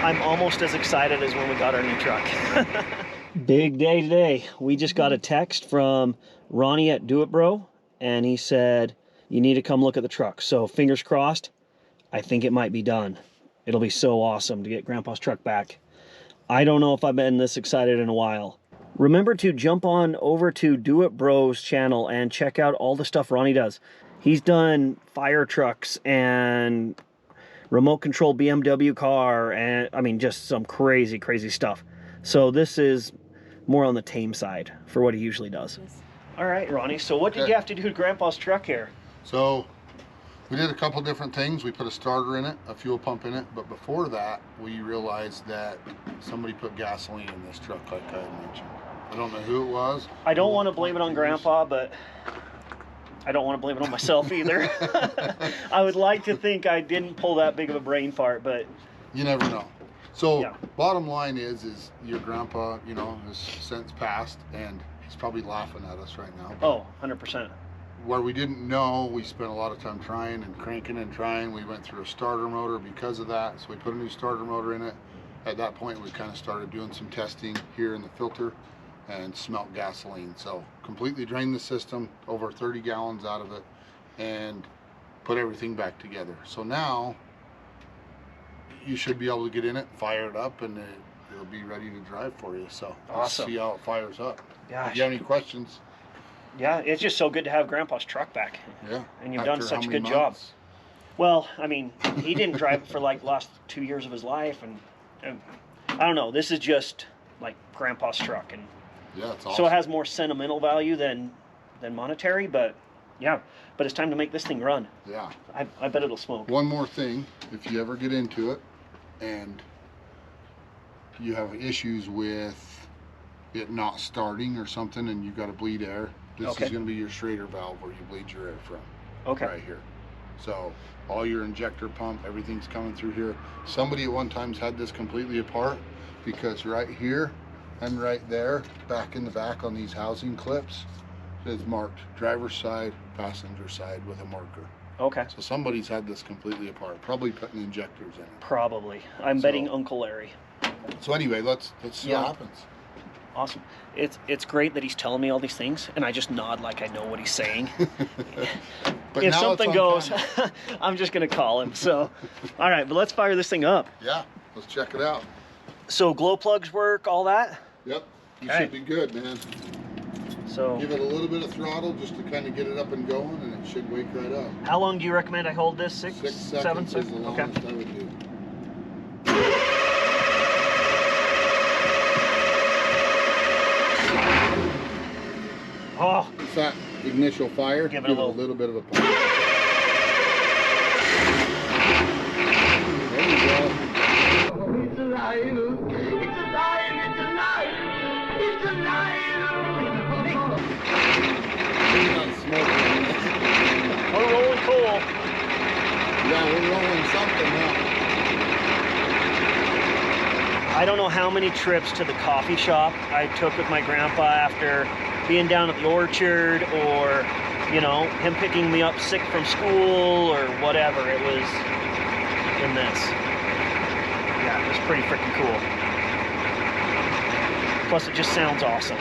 I'm almost as excited as when we got our new truck. Big day today. We just got a text from Ronnie at Do It Bro, and he said, you need to come look at the truck. So fingers crossed, I think it might be done. It'll be so awesome to get Grandpa's truck back. I don't know if I've been this excited in a while. Remember to jump on over to Do It Bro's channel and check out all the stuff Ronnie does. He's done fire trucks and remote control BMW car, and I mean, just some crazy, crazy stuff. So this is more on the tame side for what he usually does. Yes. All right, Ronnie, so what did you have to do to Grandpa's truck here? So we did a couple different things. We put a starter in it, a fuel pump in it, but before that, we realized that somebody put gasoline in this truck, like I had mentioned. I don't know who it was. I don't want to blame it on Grandpa, but I don't want to blame it on myself either. I would like to think I didn't pull that big of a brain fart, but you never know. So yeah. Bottom line is your grandpa, you know, has since passed, and he's probably laughing at us right now. Oh, 100%. Where we didn't know, we spent a lot of time trying and cranking and trying. We went through a starter motor because of that, so we put a new starter motor in it. At that point, we kind of started doing some testing here in the filter and smelt gasoline. So completely drained the system, over 30 gallons out of it, and put everything back together. So now you should be able to get in it, fire it up, and it'll be ready to drive for you. So awesome. Let's see how it fires up. Gosh. If you have any questions? Yeah, it's just so good to have Grandpa's truck back. Yeah. And you've done such a good job. Well, I mean, he didn't drive it for like the last 2 years of his life, and I don't know, this is just like Grandpa's truck, and yeah, it's awesome. So it has more sentimental value than monetary, but yeah, but it's time to make this thing run. Yeah. I bet it'll smoke. One more thing, if you ever get into it and you have issues with it not starting or something and you've got to bleed air, this is going to be your Schrader valve where you bleed your air from. Okay. Right here. So all your injector pump, everything's coming through here. Somebody at one time's had this completely apart because right here and right there, back in the back on these housing clips, is marked driver's side, passenger side with a marker. Okay. So somebody's had this completely apart, probably putting injectors in it. Probably. I'm betting Uncle Larry. So anyway, let's see what happens. Awesome. It's great that he's telling me all these things, and I just nod like I know what he's saying. But if something goes, I'm just going to call him. So, all right, but let's fire this thing up. Yeah, let's check it out. So glow plugs work, all that? Yep, you should be good, man. So give it a little bit of throttle just to kind of get it up and going, and it should wake right up. How long do you recommend I hold this? 6 seconds 7 is the longest I would do. Oh, it's that initial fire. Give it a little bit of a pump. There you go. It's alive. It's alive. It's alive. It's alive. We're rolling cool. Yeah, we're rolling something now. I don't know how many trips to the coffee shop I took with my grandpa after being down at the orchard, or, you know, him picking me up sick from school or whatever. It was in this. Yeah, it was pretty freaking cool. Plus, it just sounds awesome.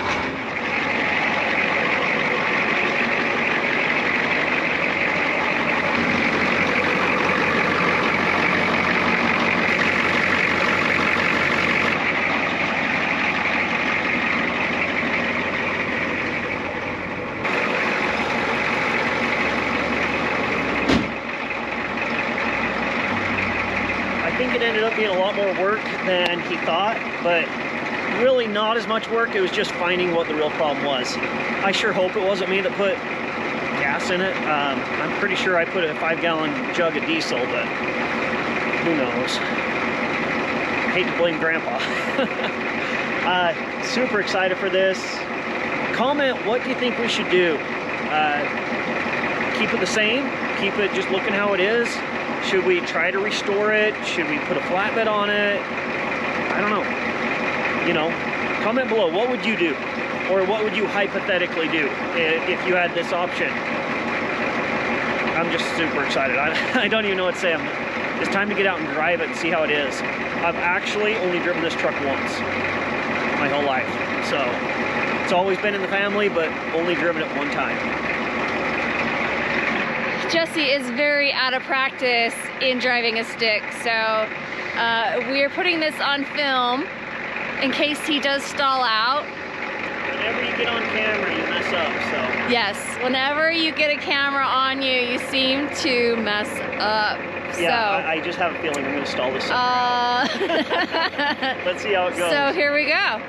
I think it ended up being a lot more work than he thought, but really not as much work. It was just finding what the real problem was. I sure hope it wasn't me that put gas in it. I'm pretty sure I put a 5-gallon jug of diesel, but who knows? I hate to blame Grandpa. Super excited for this. Comment, what do you think we should do? Keep it the same? Keep it just looking how it is? Should we try to restore it? Should we put a flatbed on it? I don't know. You know, comment below, what would you do? Or what would you hypothetically do if you had this option? I'm just super excited. I don't even know what to say. it's time to get out and drive it and see how it is. I've actually only driven this truck once my whole life. So it's always been in the family, but only driven it one time. Jesse is very out of practice in driving a stick, so we are putting this on film in case he does stall out. Whenever you get on camera, you mess up, so. Yes, whenever you get a camera on you, you seem to mess up. Yeah, so, I just have a feeling I'm going to stall this out. Let's see how it goes. So here we go.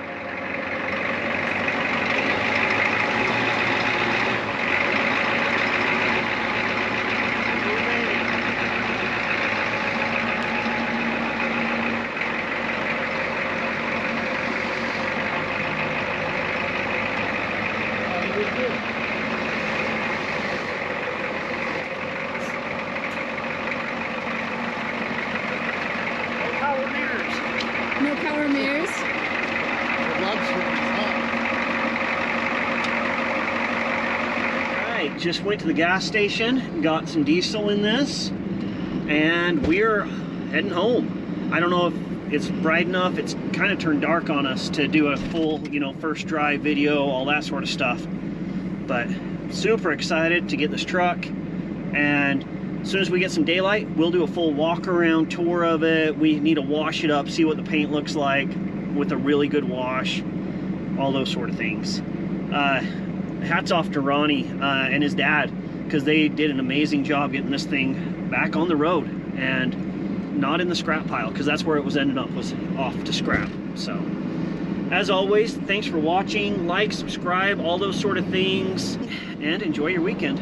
No power mirrors. Alright, just went to the gas station, got some diesel in this, and we're heading home. I don't know if it's bright enough, it's kind of turned dark on us to do a full, you know, first drive video, all that sort of stuff. But super excited to get this truck, and as soon as we get some daylight, we'll do a full walk around tour of it. We need to wash it up, see what the paint looks like with a really good wash, all those sort of things. Hats off to Ronnie and his dad, because they did an amazing job getting this thing back on the road and not in the scrap pile, because that's where it was ending up, was off to scrap. So as always, thanks for watching. Like, subscribe, all those sort of things, and enjoy your weekend.